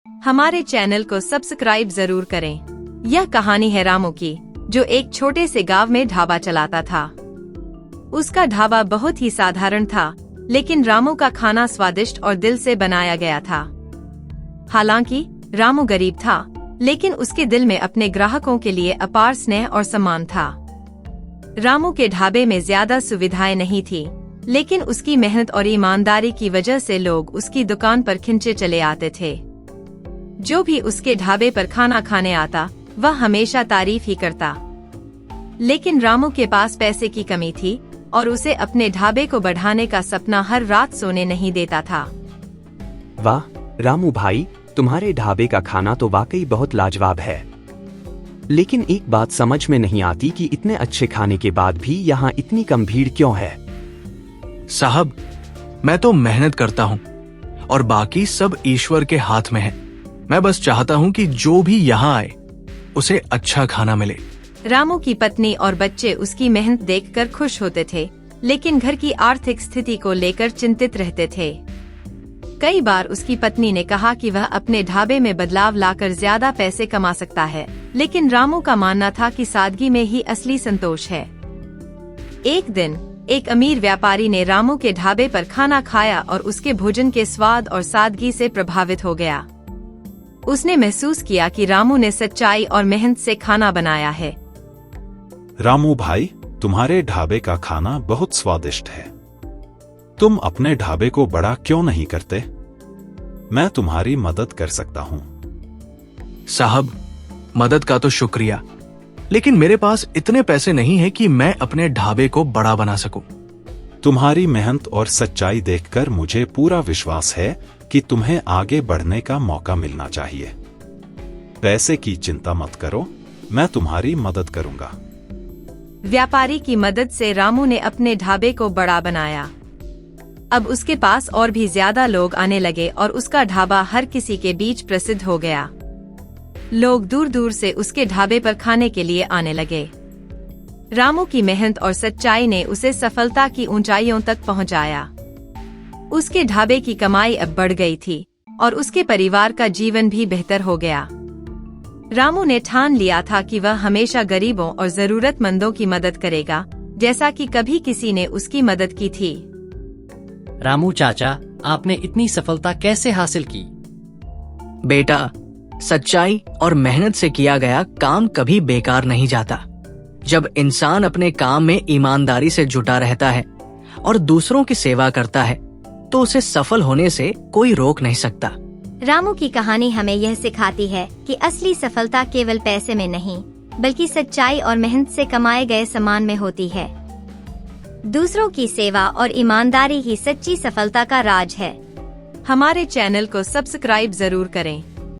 हमारे चैनल को सब्सक्राइब जरूर करें। यह कहानी है रामू की, जो एक छोटे से गांव में ढाबा चलाता था। उसका ढाबा बहुत ही साधारण था, लेकिन रामू का खाना स्वादिष्ट और दिल से बनाया गया था। हालांकि रामू गरीब था, लेकिन उसके दिल में अपने ग्राहकों के लिए अपार स्नेह और सम्मान था। रामू के ढाबे में ज्यादा सुविधाएं नहीं थी, लेकिन उसकी मेहनत और ईमानदारी की वजह से लोग उसकी दुकान पर खिंचे चले आते थे। जो भी उसके ढाबे पर खाना खाने आता, वह हमेशा तारीफ ही करता। लेकिन रामू के पास पैसे की कमी थी और उसे अपने ढाबे को बढ़ाने का सपना हर रात सोने नहीं देता था। वाह रामू भाई, तुम्हारे ढाबे का खाना तो वाकई बहुत लाजवाब है। लेकिन एक बात समझ में नहीं आती कि इतने अच्छे खाने के बाद भी यहाँ इतनी कम भीड़ क्यों है। साहब, मैं तो मेहनत करता हूँ और बाकी सब ईश्वर के हाथ में है। मैं बस चाहता हूँ कि जो भी यहाँ आए उसे अच्छा खाना मिले। रामू की पत्नी और बच्चे उसकी मेहनत देखकर खुश होते थे, लेकिन घर की आर्थिक स्थिति को लेकर चिंतित रहते थे। कई बार उसकी पत्नी ने कहा कि वह अपने ढाबे में बदलाव लाकर ज्यादा पैसे कमा सकता है, लेकिन रामू का मानना था कि सादगी में ही असली संतोष है। एक दिन एक अमीर व्यापारी ने रामू के ढाबे पर खाना खाया और उसके भोजन के स्वाद और सादगी से प्रभावित हो गया। उसने महसूस किया कि रामू ने सच्चाई और मेहनत से खाना बनाया है। रामू भाई, तुम्हारे ढाबे का खाना बहुत स्वादिष्ट है। तुम अपने ढाबे को बड़ा क्यों नहीं करते? मैं तुम्हारी मदद कर सकता हूँ। साहब, मदद का तो शुक्रिया, लेकिन मेरे पास इतने पैसे नहीं है कि मैं अपने ढाबे को बड़ा बना सकूं। तुम्हारी मेहनत और सच्चाई देखकर मुझे पूरा विश्वास है कि तुम्हें आगे बढ़ने का मौका मिलना चाहिए। पैसे की चिंता मत करो, मैं तुम्हारी मदद करूंगा। व्यापारी की मदद से रामू ने अपने ढाबे को बड़ा बनाया। अब उसके पास और भी ज्यादा लोग आने लगे और उसका ढाबा हर किसी के बीच प्रसिद्ध हो गया। लोग दूर दूर से उसके ढाबे पर खाने के लिए आने लगे। रामू की मेहनत और सच्चाई ने उसे सफलता की ऊंचाइयों तक पहुंचाया। उसके ढाबे की कमाई अब बढ़ गई थी और उसके परिवार का जीवन भी बेहतर हो गया। रामू ने ठान लिया था कि वह हमेशा गरीबों और जरूरतमंदों की मदद करेगा, जैसा कि कभी किसी ने उसकी मदद की थी। रामू चाचा, आपने इतनी सफलता कैसे हासिल की? बेटा, सच्चाई और मेहनत से किया गया काम कभी बेकार नहीं जाता। जब इंसान अपने काम में ईमानदारी से जुटा रहता है और दूसरों की सेवा करता है, तो उसे सफल होने से कोई रोक नहीं सकता। रामू की कहानी हमें यह सिखाती है कि असली सफलता केवल पैसे में नहीं, बल्कि सच्चाई और मेहनत से कमाए गए सम्मान में होती है। दूसरों की सेवा और ईमानदारी ही सच्ची सफलता का राज है। हमारे चैनल को सब्सक्राइब जरूर करें।